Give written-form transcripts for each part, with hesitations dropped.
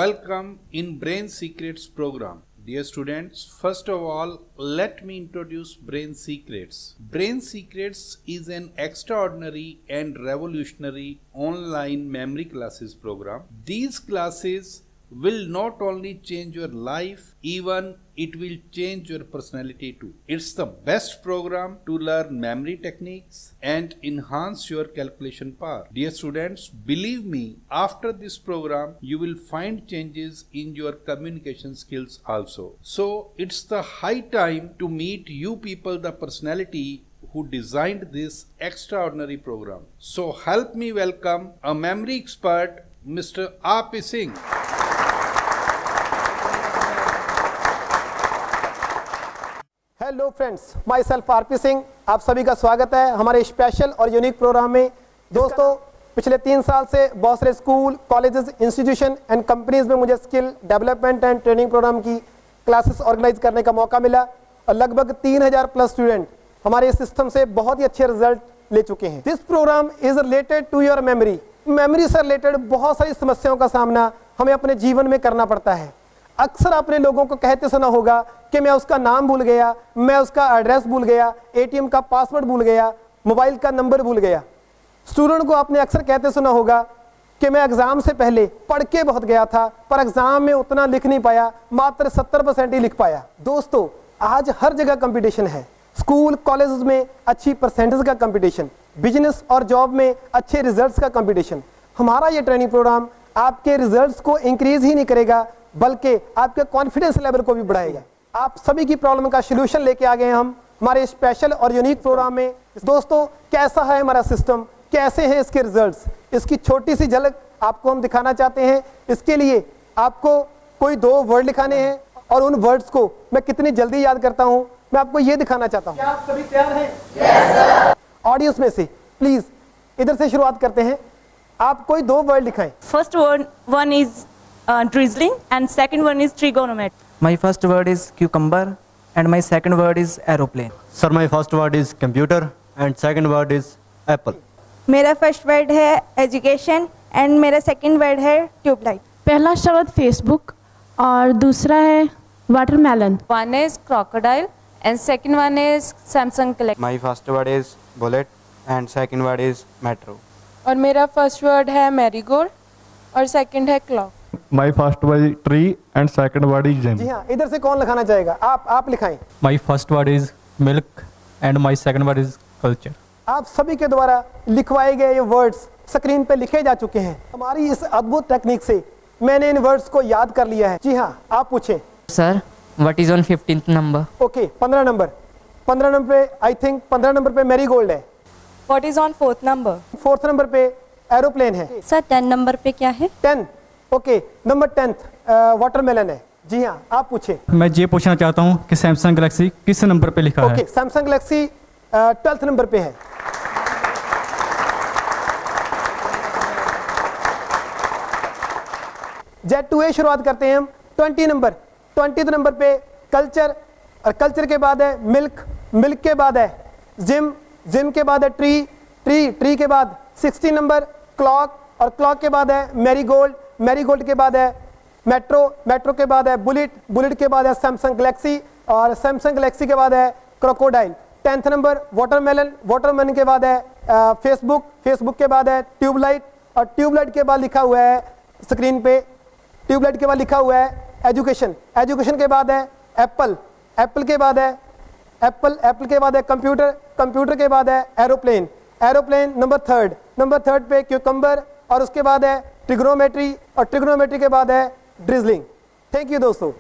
Welcome in Brain Secrets program. Dear students, first of all, let me introduce Brain Secrets. Brain Secrets is an extraordinary and revolutionary online memory classes program. These classes will not only change your life, even it will change your personality too. It's the best program to learn memory techniques and enhance your calculation power. Dear students, believe me, after this program, you will find changes in your communication skills also. So it's the high time to meet you people, the personality who designed this extraordinary program. So help me welcome a memory expert, Mr. R.P. Singh. Hello friends, my self RP Singh, आप सभी का स्वागत है हमारे special और unique programme में। दोस्तों, पिछले 3 साल से बहुत सारे school, colleges, institution and companies में मुझे skill development and training programme की क्लासेस ऑर्गेनाइज करने का मौका मिला और लगभग 3000 प्लस स्टूडेंट हमारे सिस्टम से बहुत ही अच्छे रिजल्ट ले चुके हैं। This programme is related to your memory. Memory से रिलेटेड बहुत सारी समस्याओं का सामना हमें अपने जीवन में करना पड़ता है। अक्सर आपने लोगों को कहते सुना होगा कि मैं उसका नाम भूल गया, मैं उसका एड्रेस भूल गया, एटीएम का पासवर्ड भूल गया, मोबाइल का नंबर भूल गया। स्टूडेंट को आपने अक्सर कहते सुना होगा कि मैं एग्जाम से पहले पढ़ के बहुत गया था, पर एग्जाम में उतना लिख नहीं पाया, मात्र 70% ही लिख पाया। दोस्तों, आज हर जगह कंपटीशन है। स्कूल, कॉलेज में अच्छी परसेंटेज का कंपटीशन, बिजनेस और जॉब में अच्छे रिजल्ट्स का कंपटीशन। हमारा ये ट्रेनिंग प्रोग्राम आपके रिजल्ट्स को इंक्रीज ही नहीं करेगा, बल्कि आपके कॉन्फिडेंस लेवल को भी बढ़ाएगा। आप सभी की प्रॉब्लम का सलूशन लेके आ गए हम हमारे स्पेशल और यूनिक प्रोग्राम में। दोस्तों, कैसा है हमारा सिस्टम, कैसे हैं इसके रिजल्ट्स, इसकी छोटी सी झलक आपको हम दिखाना चाहते हैं। इसके लिए आपको कोई 2 वर्ड लिखाने हैं और उन वर्ड्स को मैं कितनी जल्दी याद करता हूं, मैं आपको ये दिखाना चाहता हूं। क्या आप सभी तैयार हैं? Yes sir. ऑडियंस में से प्लीज इधर से शुरुआत करते हैं। आप कोई 2 word लिखाएं। First one is drizzling and second one is trigonometry. My first word is cucumber and my second word is aeroplane. Sir, my first word is computer and second word is apple. मेरा first word है education and मेरा second word है tubelight. पहला शब्द Facebook और दूसरा है watermelon. One is crocodile and second one is Samsung Galaxy. My first word is bullet and second word is metro. और मेरा फर्स्ट वर्ड है मैरीगोल्ड और सेकंड है clock. My first word is tree and second word is gem. जी हाँ, इधर से कौन लिखाना चाहेगा? आप लिखाएं। My first word is milk and my second word is culture. आप सभी के द्वारा लिखवाए गए ये वर्ड्स स्क्रीन पे लिखे जा चुके हैं। हमारी इस अद्भुत टेक्निक से मैंने इन वर्ड्स को याद कर लिया है। जी हाँ, आप पूछें। Sir, what is on 15th number? Okay, 15 number. 15 number पे आई थिंक 15 नंबर पे मैरीगोल्ड है। What is on 4th number? 4th number पे एरोप्लेन है। सर 10 नंबर पे क्या है? 10। ओके, नंबर 10th वाटरमेलन है। जी हाँ, आप पूछे। मैं ये पूछना चाहता हूँ कि सैमसंग गैलेक्सी किस नंबर पे लिखा है? Okay, Samsung Galaxy 12th number पे है। Z2A शुरुआत करते हैं हम। 20 नंबर 20th नंबर पे कल्चर और कल्चर के बाद है मिल्क, मिल्क के बाद है जिम, जिम के बाद है ट्री, ट्री के बाद 16 नंबर क्लॉक और क्लॉक के बाद है मैरीगोल्ड, मैरीगोल्ड के बाद है मेट्रो, मेट्रो के बाद है बुलेट, बुलेट के बाद है सैमसंग गैलेक्सी और सैमसंग गैलेक्सी के बाद है crocodile. 10th number watermelon, watermelon के बाद है फेसबुक, फेसबुक के बाद है ट्यूबलाइट और ट्यूबलाइट के बाद लिखा हुआ है स्क्रीन पे, ट्यूबलाइट के बाद लिखा हुआ है एजुकेशन, एजुकेशन के बाद है एप्पल, एप्पल के बाद है एप्पल, एप्पल के बाद है कंप्यूटर, कंप्यूटर के बाद है aeroplane, aeroplane number 3rd, number 3rd पे क्यूकम्बर और उसके बाद है ट्रिग्नोमेट्री और ट्रिग्नोमेट्री के बाद है ड्रिजलिंग। थैंक यू दोस्तों।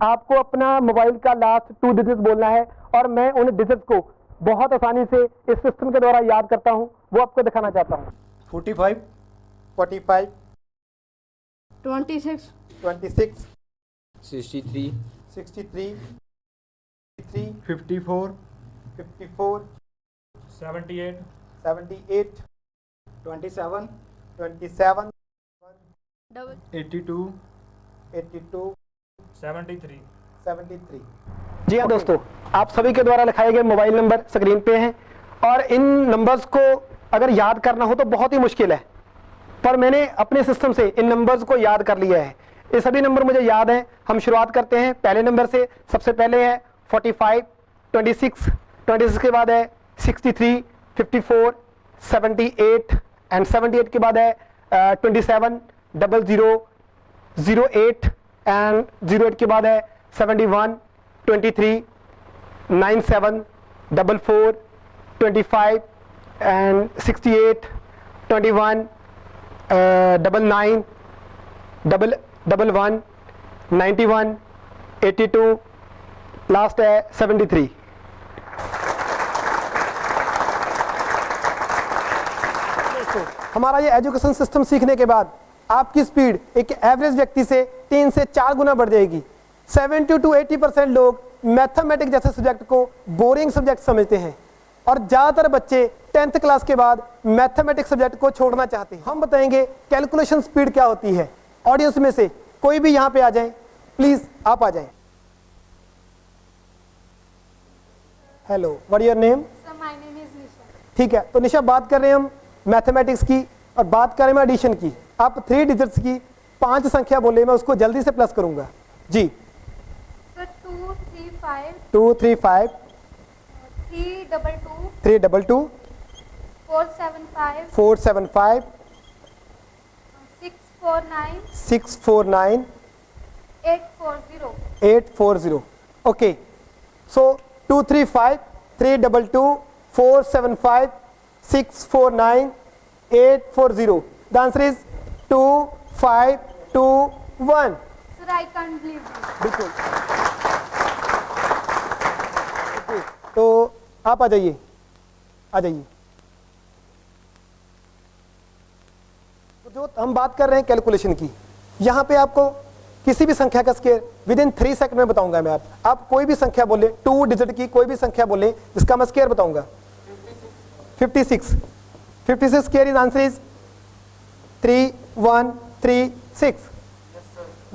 आपको अपना मोबाइल का लास्ट 2 डिजिट्स बोलना है और मैं उन डिजिट्स को बहुत आसानी से इस सिस्टम के द्वारा याद करता हूं, वो आपको दिखाना चाहता हूं। 45 45 26 26 63 63 54 54 78 78 27 27 82 82 73 73। जी हाँ दोस्तों, आप सभी के द्वारा लिखाए गए मोबाइल नंबर स्क्रीन पे हैं और इन नंबर्स को अगर याद करना हो तो बहुत ही मुश्किल है। पर मैंने अपने सिस्टम से इन नंबर्स को याद कर लिया है। ये सभी नंबर मुझे याद हैं। हम शुरुआत करते हैं पहले नंबर से। सबसे पहले है 45, 26, 26 के बाद है 63, 54, 78 एंड 78 के बाद है 27, 00, 08 एंड 08 के बाद है 71, 23, 97, 44, 25 एंड 68, 21, 99, 11, 91, 82, लास्ट है 73। हमारा ये एजुकेशन सिस्टम सीखने के बाद आपकी स्पीड एक एवरेज व्यक्ति से 3 से 4 गुना बढ़ जाएगी। 70 to 80% लोग मैथमेटिक्स जैसे सब्जेक्ट को बोरिंग सब्जेक्ट समझते हैं और ज़्यादातर बच्चे 10th क्लास के बाद मैथमेटिक्स सब्जेक्ट को छोड़ना चाहते हैं। हम बताएंगे कैलकुलेशन स्पीड क्या होती है। ऑडियंस में से कोई भी यहाँ पे आ जाए, प्लीज आप आ जाएं। Hello, what is your name? My name is Nisha. ठीक है, तो निशा बात कर रहे हैं हम मैथमेटिक्स की और बात करें मैं एडिशन की। आप 3 डिजिट्स की 5 संख्या बोले, मैं उसको जल्दी से प्लस करूंगा जी। 235 235 322 322 475 475 649 649 840 840। Okay, so 235 322 475 649 840। The answer is 2521। Sir, I can't believe this. बिल्कुल। तो आप आ जाइए, आ जाइए। तो जो हम बात कर रहे हैं कैलकुलेशन की, यहाँ पे आपको किसी भी संख्या का स्क्वायर विद इन 3 सेकंड में बताऊंगा मैं। आप कोई भी संख्या बोले, 2 डिजिट की कोई भी संख्या बोले, जिसका मैं स्क्वायर बताऊंगा। 56 56 square is answer is 3136।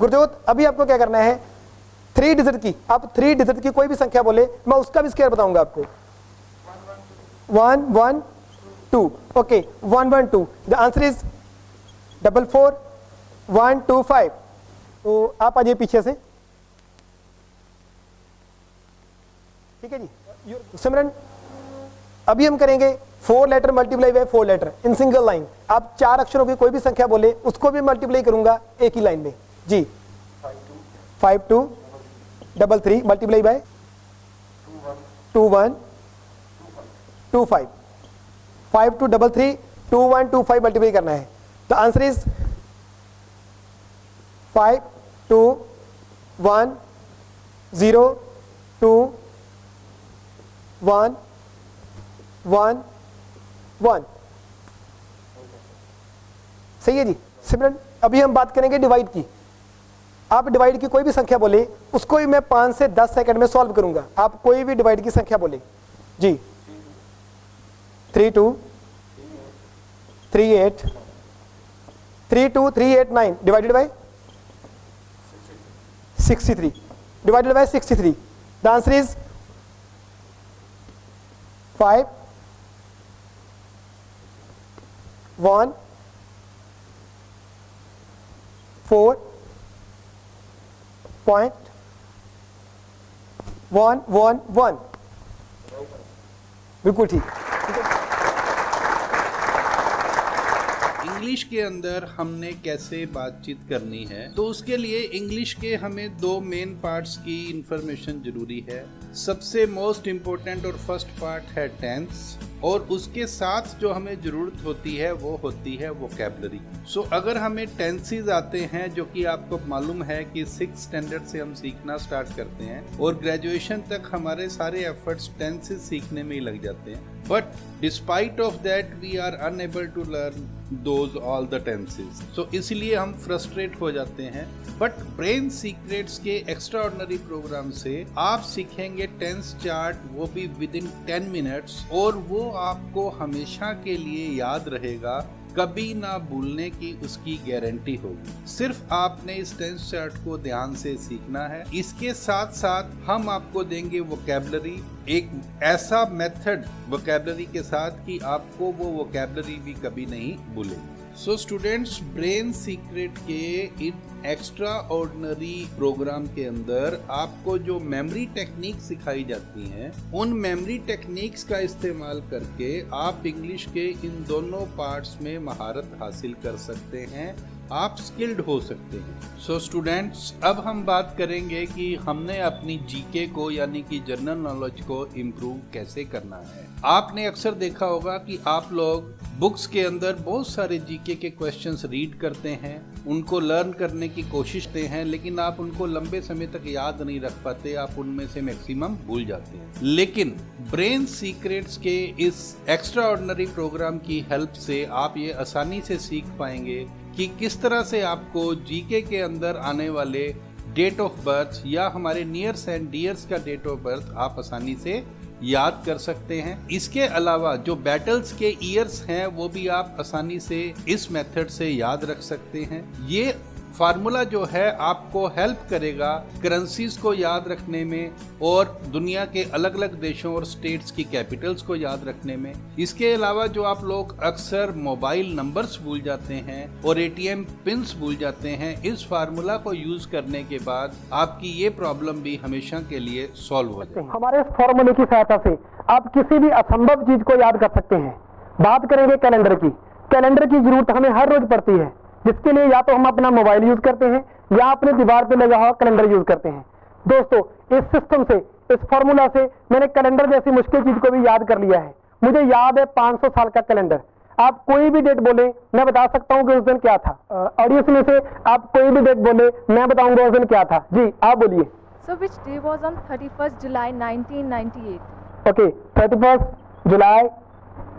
Gurjot, अभी आपको क्या करना है, 3 डिजिट की, आप 3 डिजिट की कोई भी संख्या बोले, मैं उसका भी स्क्वायर बताऊंगा आपको। 112। ओके, 112। The answer is 44125। तो आप आ जाइए पीछे से, ठीक है जी। सिमरन, अभी हम करेंगे 4 letter multiply by 4 letter in single line. आप 4 अक्षरों की कोई भी संख्या बोले, उसको भी मल्टीप्लाई करूंगा एक ही लाइन में जी। 5233 मल्टीप्लाई बाय 2125 5233 2125 मल्टीप्लाई करना है। The answer is 52102111। सही है जी। सिमरन, अभी हम बात करेंगे डिवाइड की। आप डिवाइड की कोई भी संख्या बोले, उसको भी मैं 5 से 10 सेकंड में सॉल्व करूंगा। आप कोई भी डिवाइड की संख्या बोले जी। 32 38 32389 divided by 63 divided by 63। The answer is 5 1 4.111। बिल्कुल ठीक। इंग्लिश के अंदर हमने कैसे बातचीत करनी है, तो उसके लिए इंग्लिश के हमें 2 मेन पार्ट्स की इंफॉर्मेशन जरूरी है। सबसे मोस्ट इम्पोर्टेंट और फर्स्ट पार्ट है टेंस, और उसके साथ जो हमें जरूरत होती है वो होती है वोकैबुलरी। सो अगर हमें टेंसेस आते हैं, जो कि आपको मालूम है कि 6th स्टैंडर्ड से हम सीखना स्टार्ट करते हैं और ग्रेजुएशन तक हमारे सारे एफर्ट्स टेंसेस सीखने में ही लग जाते हैं, but despite of that we are unable to learn those all the tenses. So इसलिए हम फ्रस्ट्रेट हो जाते हैं। बट ब्रेन सीक्रेट्स के एक्स्ट्राऑर्डिनरी प्रोग्राम से आप सीखेंगे टेंस चार्ट, वो भी विद इन 10 मिनट्स, और वो आपको हमेशा के लिए याद रहेगा, कभी ना भूलने की उसकी गारंटी होगी। सिर्फ आपने इस टेंस चार्ट को ध्यान से सीखना है। इसके साथ साथ हम आपको देंगे वोकैबुलरी, एक ऐसा मेथड वोकैबुलरी के साथ कि आपको वो वोकैबुलरी भी कभी नहीं भूलेगी। सो स्टूडेंट्स, ब्रेन सीक्रेट के इन एक्स्ट्रा ऑर्डिनरी प्रोग्राम के अंदर आपको जो मेमोरी टेक्निक सिखाई जाती हैं, उन मेमोरी टेक्निक्स का इस्तेमाल करके आप इंग्लिश के इन दोनों पार्ट्स में महारत हासिल कर सकते हैं, आप स्किल्ड हो सकते हैं। सो स्टूडेंट्स, अब हम बात करेंगे कि हमने अपनी जीके को यानी कि जनरल नॉलेज को इम्प्रूव कैसे करना है। आपने अक्सर देखा होगा कि आप लोग बुक्स के अंदर बहुत सारे जीके के क्वेश्चंस रीड करते हैं, उनको लर्न करने की कोशिश करते हैं, लेकिन आप उनको लंबे समय तक याद नहीं रख पाते, आप उनमें से मैक्सिमम भूल जाते हैं। लेकिन ब्रेन सीक्रेट्स के इस एक्स्ट्रा ऑर्डिनरी प्रोग्राम की हेल्प से आप ये आसानी से सीख पाएंगे कि किस तरह से आपको जीके के अंदर आने वाले डेट ऑफ बर्थ या हमारे नियर्स एंड डियर्स का डेट ऑफ बर्थ आप आसानी से याद कर सकते हैं। इसके अलावा जो बैटल्स के ईयर्स हैं वो भी आप आसानी से इस मेथड से याद रख सकते हैं। ये फार्मूला जो है आपको हेल्प करेगा करेंसीज को याद रखने में और दुनिया के अलग अलग देशों और स्टेट्स की कैपिटल्स को याद रखने में। इसके अलावा जो आप लोग अक्सर मोबाइल नंबर्स भूल जाते हैं और एटीएम पिन्स भूल जाते हैं, इस फार्मूला को यूज करने के बाद आपकी ये प्रॉब्लम भी हमेशा के लिए सॉल्व हो जाएगी। हमारे इस फॉर्मूले की सहायता से आप किसी भी असंभव चीज को याद कर सकते हैं। बात करेंगे कैलेंडर की। कैलेंडर की जरूरत हमें हर रोज पड़ती है, जिसके लिए या तो हम अपना मोबाइल यूज करते हैं या अपने दीवार पे लगा हुआ कैलेंडर यूज करते हैं। दोस्तों, इस सिस्टम से, इस फॉर्मूला से मैंने कैलेंडर जैसी मुश्किल चीज को भी याद कर लिया है। मुझे याद है 500 साल का कैलेंडर। आप कोई भी डेट बोले, मैं बता सकता हूँ कि उस दिन क्या था। ऑडियंस में से आप कोई भी डेट बोले, मैं बताऊंगा उस दिन क्या था। जी, आप बोलिए। So which day was on 31st July 1998? Okay, 31st July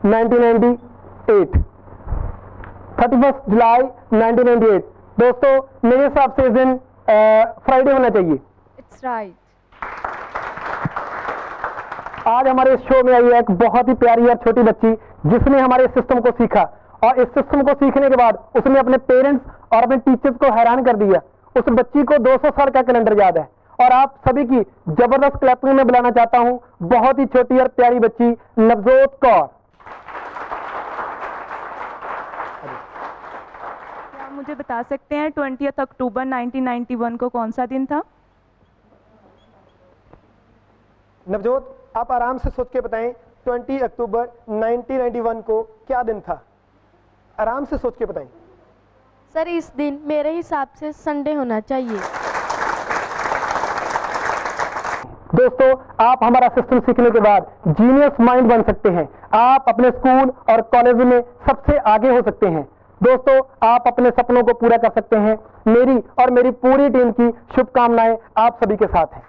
1998। 31st जुलाई 1998। दोस्तों, मेरे हिसाब से इस दिन फ्राइडे होना चाहिए। It's right. आज हमारे शो में आई है एक बहुत ही प्यारी और छोटी बच्ची, जिसने हमारे सिस्टम को सीखा और इस सिस्टम को सीखने के बाद उसने अपने पेरेंट्स और अपने टीचर्स को हैरान कर दिया। उस बच्ची को 200 साल का कैलेंडर याद है और आप सभी की जबरदस्त क्लैपिंग में बुलाना चाहता हूं बहुत ही छोटी और प्यारी बच्ची नवजोत कौर। क्या मुझे बता सकते हैं 20 अक्टूबर 1991 को कौन सा दिन था? नवजोत, आप आराम से सोच के बताएं 20 अक्टूबर 1991 को क्या दिन था। आराम से सोच के बताएं। सर, इस दिन मेरे हिसाब से संडे होना चाहिए। दोस्तों, आप हमारा सिस्टम सीखने के बाद जीनियस माइंड बन सकते हैं। आप अपने स्कूल और कॉलेज में सबसे आगे हो सकते हैं। दोस्तों, आप अपने सपनों को पूरा कर सकते हैं। मेरी और मेरी पूरी टीम की शुभकामनाएं आप सभी के साथ हैं।